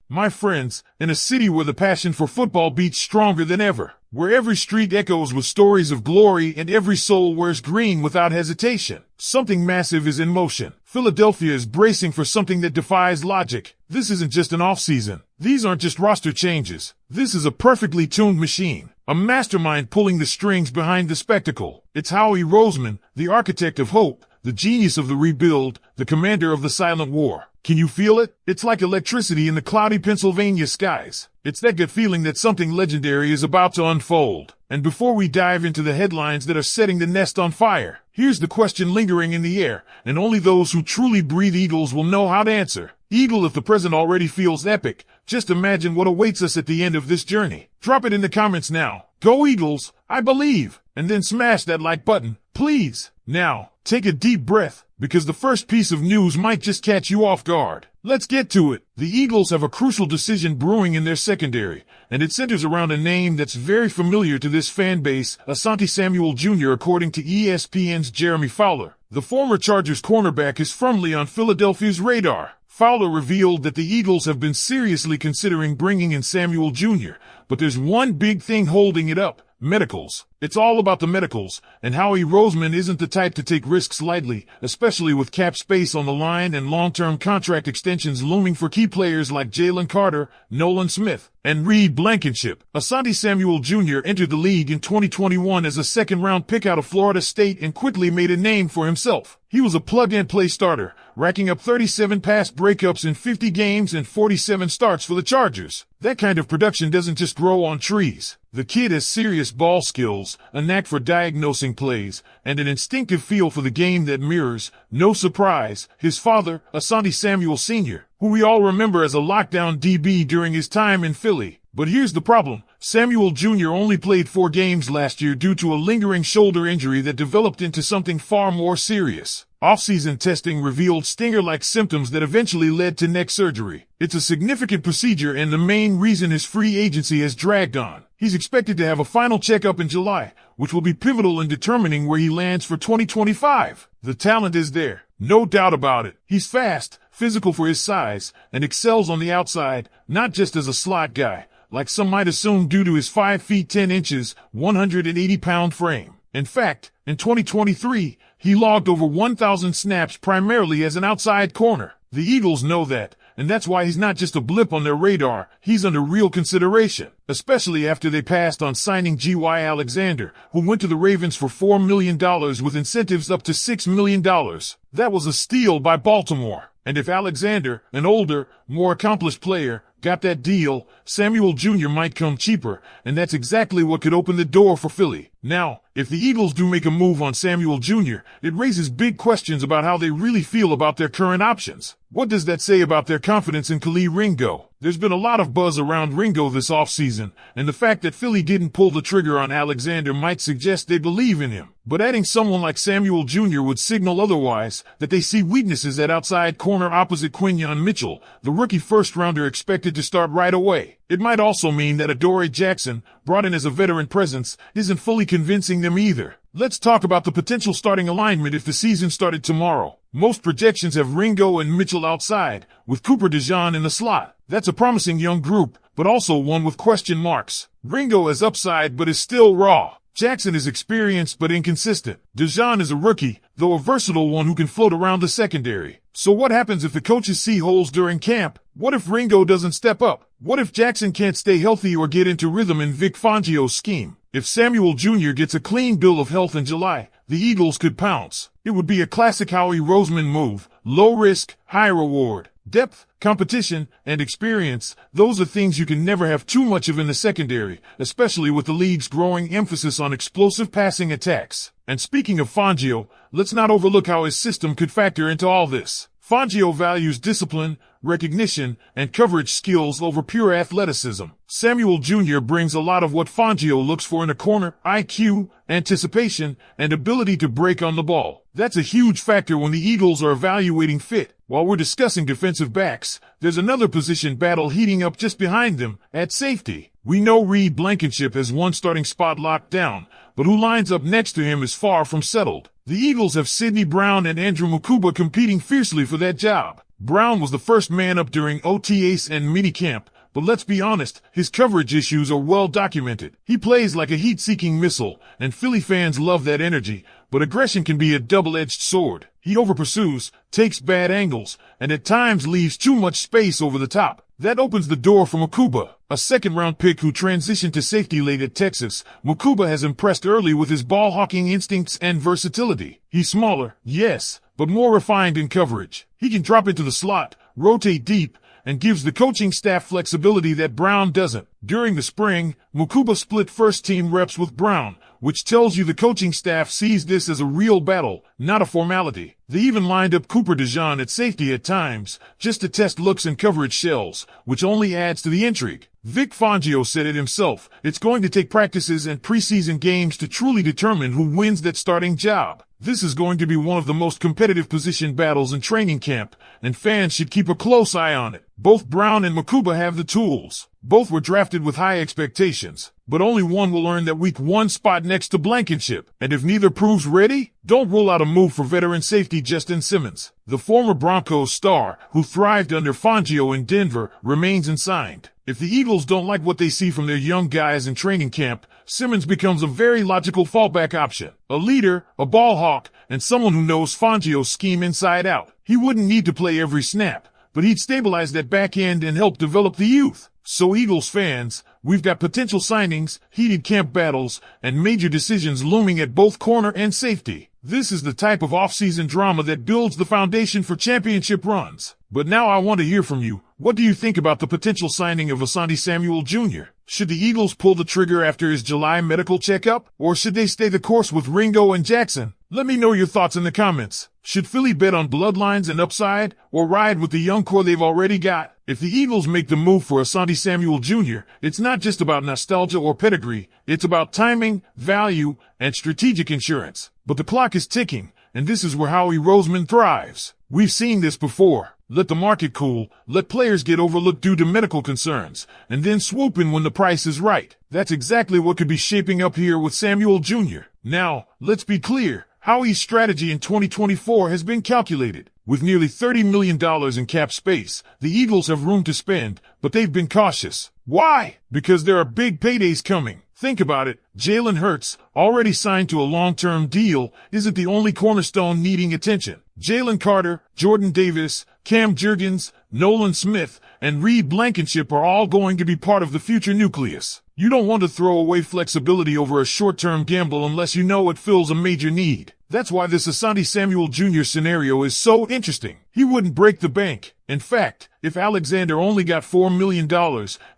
My friends, in a city where the passion for football beats stronger than ever, where every street echoes with stories of glory and every soul wears green without hesitation, something massive is in motion. Philadelphia is bracing for something that defies logic. This isn't just an offseason. These aren't just roster changes. This is a perfectly tuned machine, a mastermind pulling the strings behind the spectacle. It's Howie Roseman, the architect of hope, the genius of the rebuild, the commander of the silent war. Can you feel it? It's like electricity in the cloudy Pennsylvania skies. It's that gut feeling that something legendary is about to unfold. And before we dive into the headlines that are setting the nest on fire, here's the question lingering in the air, and only those who truly breathe Eagles will know how to answer. Eagle, if the present already feels epic, just imagine what awaits us at the end of this journey. Drop it in the comments now. Go Eagles, I believe. And then smash that like button, please. Now, take a deep breath, because the first piece of news might just catch you off guard. Let's get to it. The Eagles have a crucial decision brewing in their secondary, and it centers around a name that's very familiar to this fan base, Asante Samuel Jr. According to ESPN's Jeremy Fowler, the former Chargers cornerback is firmly on Philadelphia's radar. Fowler revealed that the Eagles have been seriously considering bringing in Samuel Jr., but there's one big thing holding it up: medicals. It's all about the medicals, and Howie Roseman isn't the type to take risks lightly, especially with cap space on the line and long-term contract extensions looming for key players like Jalen Carter, Nolan Smith, and Reed Blankenship. Asante Samuel Jr. entered the league in 2021 as a second-round pick out of Florida State and quickly made a name for himself. He was a plug-and-play starter, racking up 37 pass breakups in 50 games and 47 starts for the Chargers. That kind of production doesn't just grow on trees. The kid has serious ball skills, a knack for diagnosing plays, and an instinctive feel for the game that mirrors, no surprise, his father, Asante Samuel Sr., who we all remember as a lockdown DB during his time in Philly. But here's the problem. Samuel Jr. only played 4 games last year due to a lingering shoulder injury that developed into something far more serious. Off-season testing revealed stinger-like symptoms that eventually led to neck surgery. It's a significant procedure and the main reason his free agency has dragged on. He's expected to have a final checkup in July, which will be pivotal in determining where he lands for 2025. The talent is there, no doubt about it. He's fast, physical for his size, and excels on the outside, not just as a slot guy, like some might assume due to his 5 feet 10 inches, 180-pound frame. In fact, in 2023, he logged over 1,000 snaps primarily as an outside corner. The Eagles know that, and that's why he's not just a blip on their radar, he's under real consideration, especially after they passed on signing G.Y. Alexander, who went to the Ravens for $4 million with incentives up to $6 million. That was a steal by Baltimore. And if Alexander, an older, more accomplished player, got that deal, Samuel Jr. might come cheaper, and that's exactly what could open the door for Philly. Now, if the Eagles do make a move on Samuel Jr., it raises big questions about how they really feel about their current options. What does that say about their confidence in Khalil Ringo? There's been a lot of buzz around Ringo this offseason, and the fact that Philly didn't pull the trigger on Alexander might suggest they believe in him. But adding someone like Samuel Jr. would signal otherwise, that they see weaknesses at outside corner opposite Quinyon Mitchell, the rookie first-rounder expected to start right away. It might also mean that Adoree Jackson, brought in as a veteran presence, isn't fully convincing them either. Let's talk about the potential starting alignment if the season started tomorrow. Most projections have Ringo and Mitchell outside, with Cooper DeJean in the slot. That's a promising young group, but also one with question marks. Ringo has upside but is still raw. Jackson is experienced but inconsistent. DeJean is a rookie, though a versatile one who can float around the secondary. So what happens if the coaches see holes during camp? What if Ringo doesn't step up? What if Jackson can't stay healthy or get into rhythm in Vic Fangio's scheme? If Samuel Jr. gets a clean bill of health in July, the Eagles could pounce. It would be a classic Howie Roseman move. Low risk, high reward. Depth, competition, and experience, those are things you can never have too much of in the secondary, especially with the league's growing emphasis on explosive passing attacks. And speaking of Fangio, let's not overlook how his system could factor into all this. Fangio values discipline, recognition, and coverage skills over pure athleticism. Samuel Jr. brings a lot of what Fangio looks for in a corner: IQ, anticipation, and ability to break on the ball. That's a huge factor when the Eagles are evaluating fit. While we're discussing defensive backs, there's another position battle heating up just behind them, at safety. We know Reed Blankenship has one starting spot locked down, but who lines up next to him is far from settled. The Eagles have Sidney Brown and Andrew Mukuba competing fiercely for that job. Brown was the first man up during OTAs and minicamp, but let's be honest, his coverage issues are well documented. He plays like a heat-seeking missile, and Philly fans love that energy, but aggression can be a double-edged sword. He overpursues, takes bad angles, and at times leaves too much space over the top. That opens the door for Mukuba, a second-round pick who transitioned to safety late at Texas. Mukuba has impressed early with his ball-hawking instincts and versatility. He's smaller, yes, but more refined in coverage. He can drop into the slot, rotate deep, and gives the coaching staff flexibility that Brown doesn't. During the spring, Mukuba split first-team reps with Brown, which tells you the coaching staff sees this as a real battle, not a formality. They even lined up Cooper DeJean at safety at times, just to test looks and coverage shells, which only adds to the intrigue. Vic Fangio said it himself, it's going to take practices and preseason games to truly determine who wins that starting job. This is going to be one of the most competitive position battles in training camp, and fans should keep a close eye on it. Both Brown and Mukuba have the tools. Both were drafted with high expectations, but only one will earn that week 1 spot next to Blankenship. And if neither proves ready, don't rule out a move for veteran safety Justin Simmons. The former Broncos star, who thrived under Fangio in Denver, remains unsigned. If the Eagles don't like what they see from their young guys in training camp, Simmons becomes a very logical fallback option. A leader, a ball hawk, and someone who knows Fangio's scheme inside out. He wouldn't need to play every snap, but he'd stabilize that back end and help develop the youth. So Eagles fans, we've got potential signings, heated camp battles, and major decisions looming at both corner and safety. This is the type of off-season drama that builds the foundation for championship runs. But now I want to hear from you. What do you think about the potential signing of Asante Samuel Jr.? Should the Eagles pull the trigger after his July medical checkup? Or should they stay the course with Ringo and Jackson? Let me know your thoughts in the comments. Should Philly bet on bloodlines and upside, or ride with the young core they've already got? If the Eagles make the move for Asante Samuel Jr., it's not just about nostalgia or pedigree, it's about timing, value, and strategic insurance. But the clock is ticking, and this is where Howie Roseman thrives. We've seen this before. Let the market cool, let players get overlooked due to medical concerns, and then swoop in when the price is right. That's exactly what could be shaping up here with Samuel Jr. Now, let's be clear. Howie's strategy in 2024 has been calculated. With nearly $30 million in cap space, the Eagles have room to spend, but they've been cautious. Why? Because there are big paydays coming. Think about it. Jalen Hurts, already signed to a long-term deal, isn't the only cornerstone needing attention. Jalen Carter, Jordan Davis, Cam Jurgens, Nolan Smith, and Reed Blankenship are all going to be part of the future nucleus. You don't want to throw away flexibility over a short-term gamble unless you know it fills a major need. That's why this Asante Samuel Jr. scenario is so interesting. He wouldn't break the bank. In fact, if Alexander only got $4 million,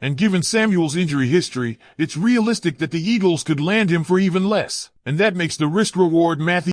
and given Samuel's injury history, it's realistic that the Eagles could land him for even less. And that makes the risk-reward math